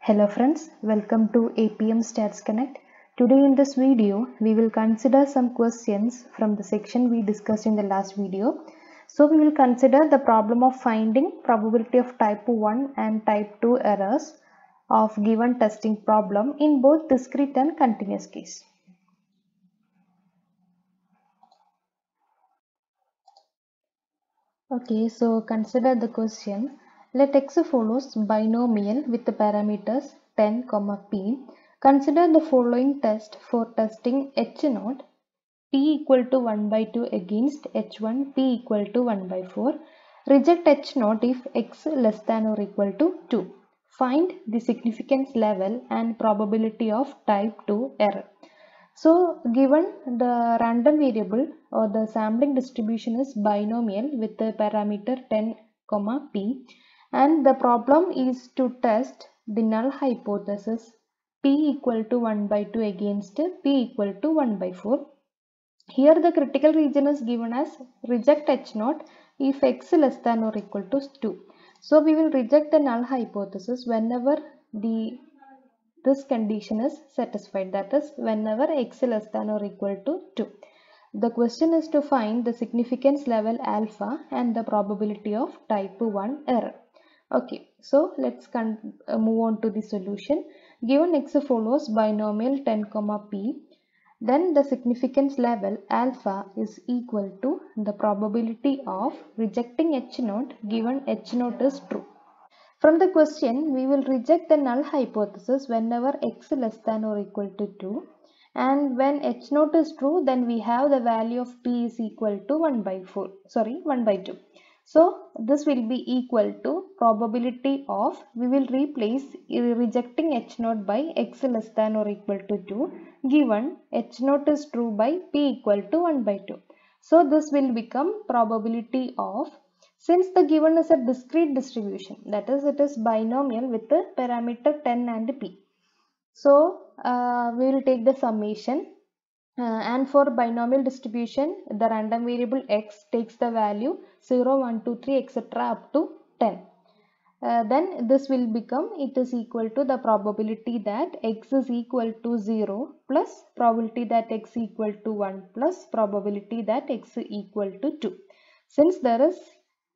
Hello friends, welcome to APM Stats Connect. Today in this video, we will consider some questions from the section we discussed in the last video. So we will consider the problem of finding probability of type 1 and type 2 errors of given testing problem in both discrete and continuous case. Okay, so consider the question. Let x follows binomial with the parameters 10, p. Consider the following test for testing h0 p equal to 1 by 2 against h1 p equal to 1 by 4. Reject h0 if x less than or equal to 2. Find the significance level and probability of type 2 error. So given the random variable or the sampling distribution is binomial with the parameter 10, p, and the problem is to test the null hypothesis p equal to 1 by 2 against p equal to 1 by 4. Here the critical region is given as reject h0 if x less than or equal to 2. So we will reject the null hypothesis whenever this condition is satisfied, that is whenever x less than or equal to 2. The question is to find the significance level alpha and the probability of type 1 error. Okay, so let's move on to the solution. Given x follows binomial 10, p, then the significance level alpha is equal to the probability of rejecting h0 given h0 is true. From the question, we will reject the null hypothesis whenever x less than or equal to 2, and when h0 is true, then we have the value of p is equal to 1 by 2. So this will be equal to probability of, we will replace rejecting h0 by x less than or equal to 2 given h0 is true by p equal to 1 by 2. So this will become probability of, since the given is a discrete distribution, that is it is binomial with the parameter 10 and p. So we will take the summation. And for binomial distribution, the random variable x takes the value 0, 1, 2, 3, etc. up to 10. Then this will become, it is equal to the probability that x is equal to 0 plus probability that x equal to 1 plus probability that x equal to 2. Since there is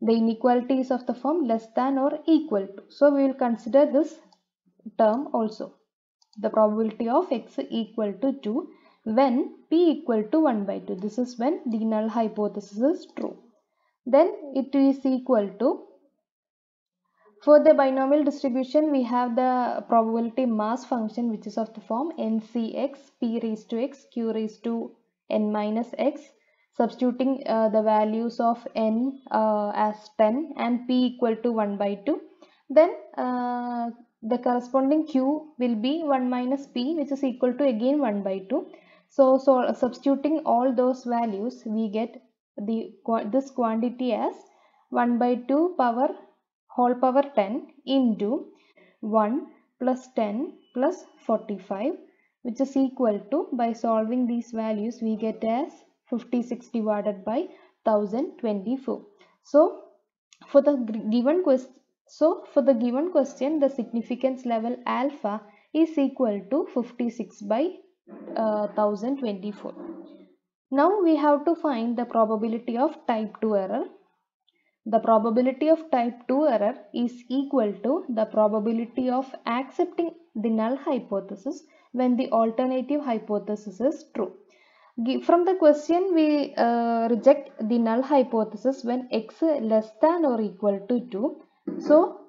the inequality is of the form less than or equal to, so we will consider this term also, the probability of x equal to 2 when p equal to 1 by 2. This is when the null hypothesis is true. Then it is equal to, for the binomial distribution, we have the probability mass function which is of the form ncx p raised to x q raised to n minus x, substituting the values of n as 10 and p equal to 1 by 2. Then the corresponding q will be 1 minus p, which is equal to again 1 by 2. So substituting all those values, we get this quantity as 1 by 2 power whole power 10 into 1 plus 10 plus 45, which is equal to, by solving these values, we get as 56 divided by 1024. So for the given question, the significance level alpha is equal to 56 by 1024. Now we have to find the probability of type 2 error. The probability of type 2 error is equal to the probability of accepting the null hypothesis when the alternative hypothesis is true. From the question, we reject the null hypothesis when x less than or equal to 2. So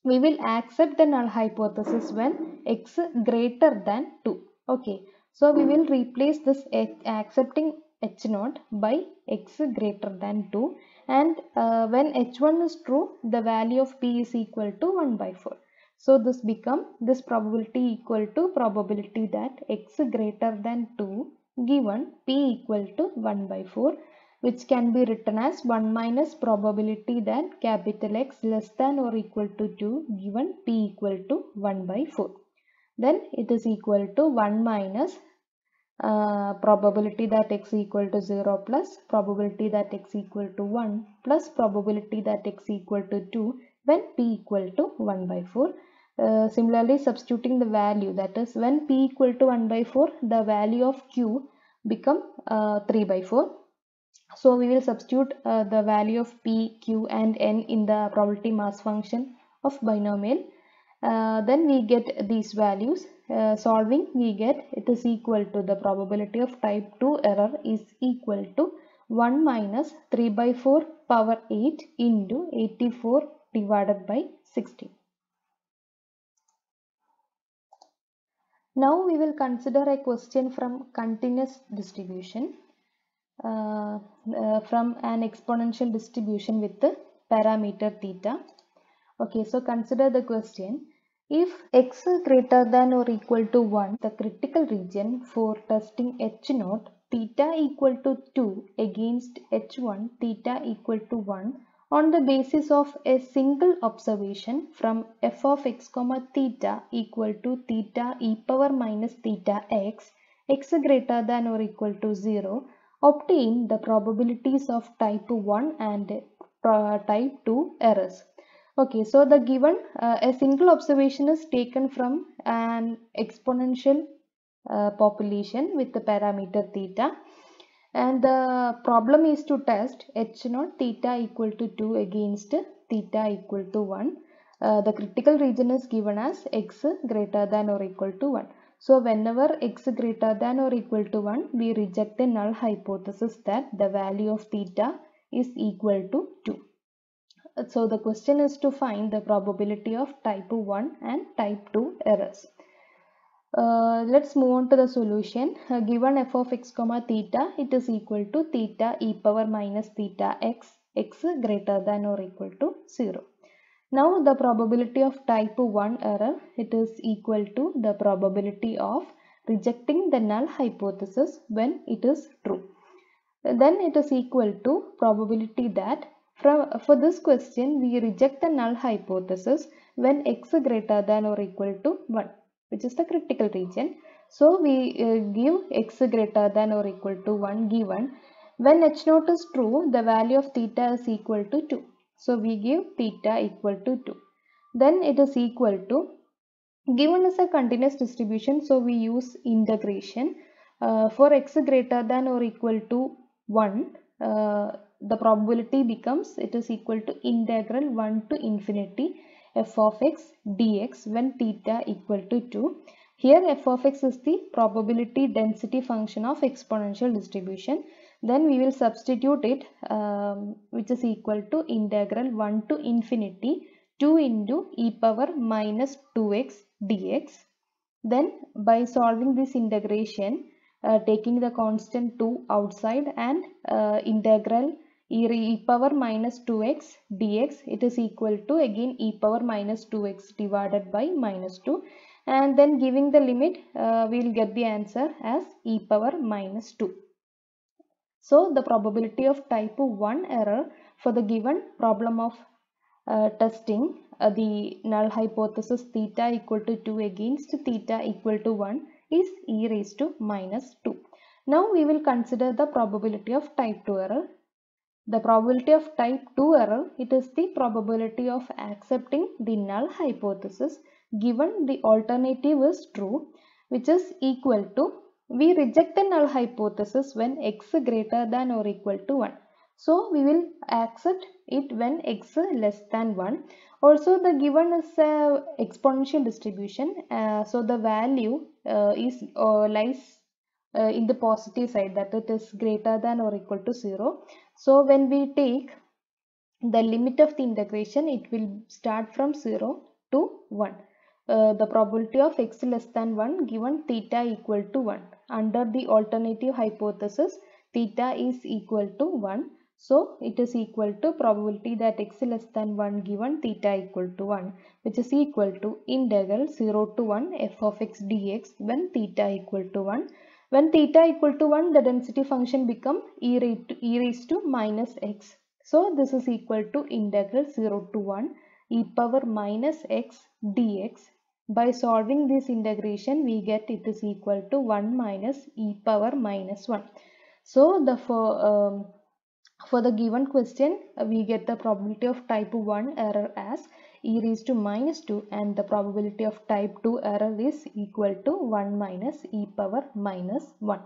we will accept the null hypothesis when x greater than 2. Okay, so we will replace this accepting h0 by x greater than 2, and when h1 is true, the value of p is equal to 1 by 4. So this probability equal to probability that x greater than 2 given p equal to 1 by 4, which can be written as 1 minus probability that capital X less than or equal to 2 given p equal to 1 by 4. Then it is equal to 1 minus probability that x equal to 0 plus probability that x equal to 1 plus probability that x equal to 2 when p equal to 1 by 4. Similarly, substituting the value, that is when p equal to 1 by 4, the value of q become 3 by 4. So we will substitute the value of p, q and n in the probability mass function of binomial. Then we get these values. Solving, we get it is equal to the probability of type 2 error is equal to 1 minus 3 by 4 power 8 into 84 divided by 60. Now we will consider a question from continuous distribution, from an exponential distribution with the parameter theta. Okay, so consider the question. If x greater than or equal to 1, the critical region for testing h0 theta equal to 2 against h1 theta equal to 1 on the basis of a single observation from f of x comma theta equal to theta e power minus theta x, x greater than or equal to 0, obtain the probabilities of type 1 and type 2 errors. Okay, so the given a single observation is taken from an exponential population with the parameter theta, and the problem is to test h0 theta equal to 2 against theta equal to 1. The critical region is given as x greater than or equal to 1. So whenever x greater than or equal to 1, we reject the null hypothesis that the value of theta is equal to 2. So the question is to find the probability of type 1 and type 2 errors. Let's move on to the solution. Given f of x comma theta, it is equal to theta e power minus theta x, x greater than or equal to 0. Now the probability of type 1 error, it is equal to the probability of rejecting the null hypothesis when it is true. Then it is equal to probability that for this question we reject the null hypothesis when x greater than or equal to 1, which is the critical region. So we give x greater than or equal to 1 given when h0 is true, the value of theta is equal to 2. So we give theta equal to 2. Then it is equal to, given as a continuous distribution, so we use integration. For x greater than or equal to 1, the probability becomes it is equal to integral 1 to infinity f of x dx when theta equal to 2. Here f of x is the probability density function of exponential distribution. Then we will substitute it, which is equal to integral 1 to infinity 2 into e power minus 2x dx. Then by solving this integration, taking the constant 2 outside and integral e power minus 2x dx, it is equal to again e power minus 2x divided by minus 2, and then giving the limit, we will get the answer as e power minus 2. So the probability of type 1 error for the given problem of testing the null hypothesis theta equal to 2 against theta equal to 1 is e raised to minus 2. Now we will consider the probability of type 2 error. The probability of type 2 error, it is the probability of accepting the null hypothesis given the alternative is true, which is equal to, we reject the null hypothesis when x greater than or equal to 1. So we will accept it when x less than 1. Also the given is a exponential distribution, so the value lies in the positive side, that it is greater than or equal to 0. So when we take the limit of the integration, it will start from 0 to 1. The probability of x less than 1 given theta equal to 1. Under the alternative hypothesis, theta is equal to 1. So it is equal to probability that x less than 1 given theta equal to 1, which is equal to integral 0 to 1 f of x dx when theta equal to 1. When theta equal to 1, the density function become e raised to minus x. So this is equal to integral 0 to 1 e power minus x dx. By solving this integration, we get it is equal to 1 minus e power minus 1. So the for the given question, we get the probability of type 1 error as e raised to minus 2, and the probability of type 2 error is equal to 1 minus e power minus 1.